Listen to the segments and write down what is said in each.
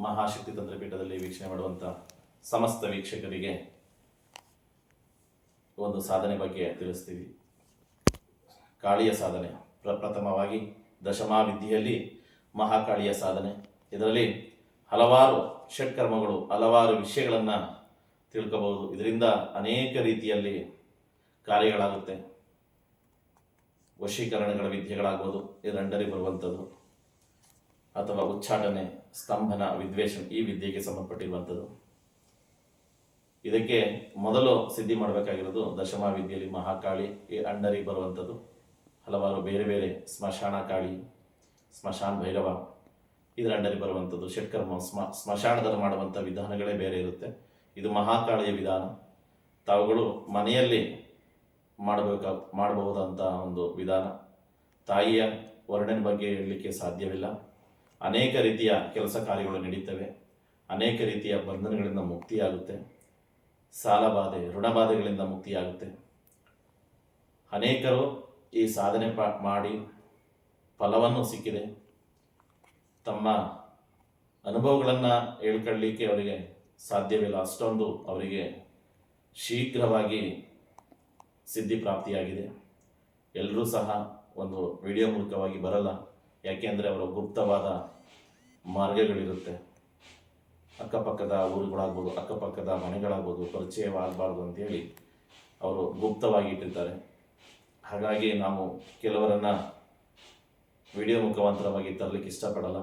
ಮಹಾಶಕ್ತಿ ತಂತ್ರಪೀಠದಲ್ಲಿ ವೀಕ್ಷಣೆ ಮಾಡುವಂಥ ಸಮಸ್ತ ವೀಕ್ಷಕರಿಗೆ ಒಂದು ಸಾಧನೆ ಬಗ್ಗೆ ತಿಳಿಸ್ತೀವಿ. ಕಾಳಿಯ ಸಾಧನೆ ಪ್ರಪ್ರಥಮವಾಗಿ ದಶಮಾವಿದ್ಯೆಯಲ್ಲಿ ಮಹಾಕಾಳಿಯ ಸಾಧನೆ. ಇದರಲ್ಲಿ ಹಲವಾರು ಷಟ್ಕರ್ಮಗಳು, ಹಲವಾರು ವಿಷಯಗಳನ್ನು ತಿಳ್ಕೋಬಹುದು. ಇದರಿಂದ ಅನೇಕ ರೀತಿಯಲ್ಲಿ ಕಾರ್ಯಗಳಾಗುತ್ತೆ. ವಶೀಕರಣಗಳ ವಿದ್ಯೆಗಳಾಗ್ಬೋದು, ಇದರಂಡರಿ ಬರುವಂಥದ್ದು, ಅಥವಾ ಉಚ್ಚಾಟನೆ, ಸ್ತಂಭನ, ವಿದ್ವೇಷಣ, ಈ ವಿದ್ಯೆಗೆ ಸಂಬಂಧಪಟ್ಟಿರುವಂಥದ್ದು. ಇದಕ್ಕೆ ಮೊದಲು ಸಿದ್ಧಿ ಮಾಡಬೇಕಾಗಿರೋದು ದಶಮ ವಿದ್ಯೆಯಲ್ಲಿ ಮಹಾಕಾಳಿ ಈ ಅಂಡರಿಗೆ ಬರುವಂಥದ್ದು. ಹಲವಾರು ಬೇರೆ ಬೇರೆ ಸ್ಮಶಾನ ಕಾಳಿ, ಸ್ಮಶಾನ ಭೈರವ, ಇದರ ಅಂಡರಿಗೆ ಬರುವಂಥದ್ದು. ಷಟ್ಕರ್ಮ ಸ್ಮಶಾನದಲ್ಲಿ ಮಾಡುವಂಥ ವಿಧಾನಗಳೇ ಬೇರೆ ಇರುತ್ತೆ. ಇದು ಮಹಾಕಾಳಿಯ ವಿಧಾನ. ತಾವುಗಳು ಮನೆಯಲ್ಲಿ ಮಾಡಬಹುದಂಥ ಒಂದು ವಿಧಾನ. ತಾಯಿಯ ವರ್ಣನೆ ಬಗ್ಗೆ ಹೇಳಲಿಕ್ಕೆ ಸಾಧ್ಯವಿಲ್ಲ. ಅನೇಕ ರೀತಿಯ ಕೆಲಸ ಕಾರ್ಯಗಳು ನಡೀತವೆ. ಅನೇಕ ರೀತಿಯ ಬಂಧನಗಳಿಂದ ಮುಕ್ತಿಯಾಗುತ್ತೆ. ಸಾಲಬಾಧೆ, ಋಣಬಾಧೆಗಳಿಂದ ಮುಕ್ತಿಯಾಗುತ್ತೆ. ಅನೇಕರು ಈ ಸಾಧನೆ ಮಾಡಿ ಫಲವನ್ನು ಸಿಕ್ಕಿದೆ. ತಮ್ಮ ಅನುಭವಗಳನ್ನು ಹೇಳ್ಕೊಳ್ಳಲಿಕ್ಕೆ ಅವರಿಗೆ ಸಾಧ್ಯವಿಲ್ಲ. ಅಷ್ಟೊಂದು ಅವರಿಗೆ ಶೀಘ್ರವಾಗಿ ಸಿದ್ಧಿ ಪ್ರಾಪ್ತಿಯಾಗಿದೆ. ಎಲ್ಲರೂ ಸಹ ಒಂದು ವಿಡಿಯೋ ಮೂಲಕವಾಗಿ ಬರಲ್ಲ. ಯಾಕೆಂದರೆ ಅವರ ಗುಪ್ತವಾದ ಮಾರ್ಗಗಳಿರುತ್ತೆ. ಅಕ್ಕಪಕ್ಕದ ಊರುಗಳಾಗ್ಬೋದು, ಅಕ್ಕಪಕ್ಕದ ಮನೆಗಳಾಗ್ಬೋದು ಪರಿಚಯವಾಗಬಾರ್ದು ಅಂತೇಳಿ ಅವರು ಗುಪ್ತವಾಗಿ ಇಟ್ಟಿರ್ತಾರೆ. ಹಾಗಾಗಿ ನಾವು ಕೆಲವರನ್ನು ವಿಡಿಯೋ ಮುಖಾಂತರವಾಗಿ ತರಲಿಕ್ಕೆ ಇಷ್ಟಪಡಲ್ಲ.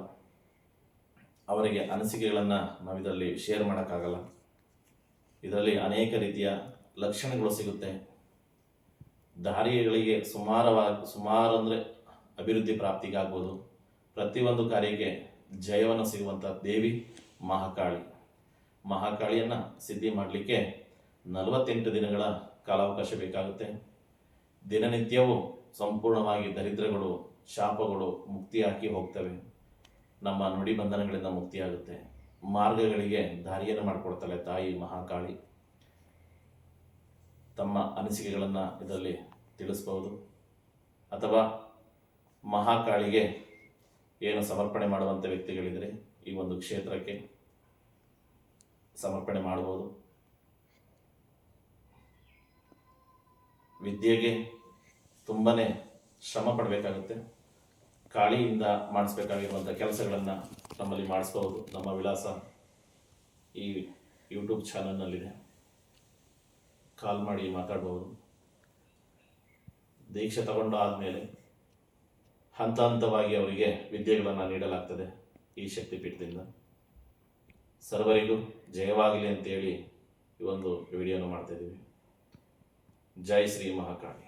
ಅವರಿಗೆ ಅನಿಸಿಕೆಗಳನ್ನು ನಾವು ಇದರಲ್ಲಿ ಶೇರ್ ಮಾಡೋಕ್ಕಾಗಲ್ಲ. ಇದರಲ್ಲಿ ಅನೇಕ ರೀತಿಯ ಲಕ್ಷಣಗಳು ಸಿಗುತ್ತೆ. ದಾರಿಗಳಿಗೆ ಸುಮಾರು ಅಂದರೆ ಅಭಿವೃದ್ಧಿ ಪ್ರಾಪ್ತಿಗಾಗ್ಬೋದು. ಪ್ರತಿಯೊಂದು ಕಾರ್ಯಕ್ಕೆ ಜಯವನ್ನು ಸಿಗುವಂಥ ದೇವಿ ಮಹಾಕಾಳಿ. ಮಹಾಕಾಳಿಯನ್ನು ಸಿದ್ಧಿ ಮಾಡಲಿಕ್ಕೆ 48 ದಿನಗಳ ಕಾಲಾವಕಾಶ ಬೇಕಾಗುತ್ತೆ. ದಿನನಿತ್ಯವೂ ಸಂಪೂರ್ಣವಾಗಿ ದರಿದ್ರಗಳು, ಶಾಪಗಳು ಮುಕ್ತಿ ಹಾಕಿ ಹೋಗ್ತವೆ. ನಮ್ಮ ನುಡಿ ಬಂಧನಗಳಿಂದ ಮುಕ್ತಿಯಾಗುತ್ತೆ. ಮಾರ್ಗಗಳಿಗೆ ದಾರಿಯನ್ನು ಮಾಡಿಕೊಡ್ತಾಳೆ ತಾಯಿ ಮಹಾಕಾಳಿ. ತಮ್ಮ ಅನಿಸಿಕೆಗಳನ್ನು ಇದರಲ್ಲಿ ತಿಳಿಸ್ಬೋದು. ಅಥವಾ ಮಹಾಕಾಳಿಗೆ ಏನು ಸಮರ್ಪಣೆ ಮಾಡುವಂಥ ವ್ಯಕ್ತಿಗಳಿದ್ರೆ ಈ ಒಂದು ಕ್ಷೇತ್ರಕ್ಕೆ ಸಮರ್ಪಣೆ ಮಾಡ್ಬೋದು. ವಿದ್ಯೆಗೆ ತುಂಬಾ ಶ್ರಮ ಪಡಬೇಕಾಗುತ್ತೆ. ಕಾಳಿಯಿಂದ ಮಾಡಿಸ್ಬೇಕಾಗಿರುವಂಥ ಕೆಲಸಗಳನ್ನು ನಮ್ಮಲ್ಲಿ ಮಾಡಿಸ್ಬೋದು. ನಮ್ಮ ವಿಳಾಸ ಈ ಯೂಟ್ಯೂಬ್ ಚಾನಲ್ನಲ್ಲಿದೆ. ಕಾಲ್ ಮಾಡಿ ಮಾತಾಡ್ಬೋದು. ದೀಕ್ಷೆ ತಗೊಂಡು ಆದಮೇಲೆ ಹಂತ ಹಂತವಾಗಿ ಅವರಿಗೆ ವಿದ್ಯೆಗಳನ್ನು ನೀಡಲಾಗ್ತದೆ ಈ ಶಕ್ತಿಪೀಠದಿಂದ. ಸರ್ವರಿಗೂ ಜಯವಾಗಲಿ ಅಂತೇಳಿ ಈ ಒಂದು ವಿಡಿಯೋನ ಮಾಡ್ತಾಯಿದ್ದೀವಿ. ಜೈ ಶ್ರೀ ಮಹಾಕಾಳಿ.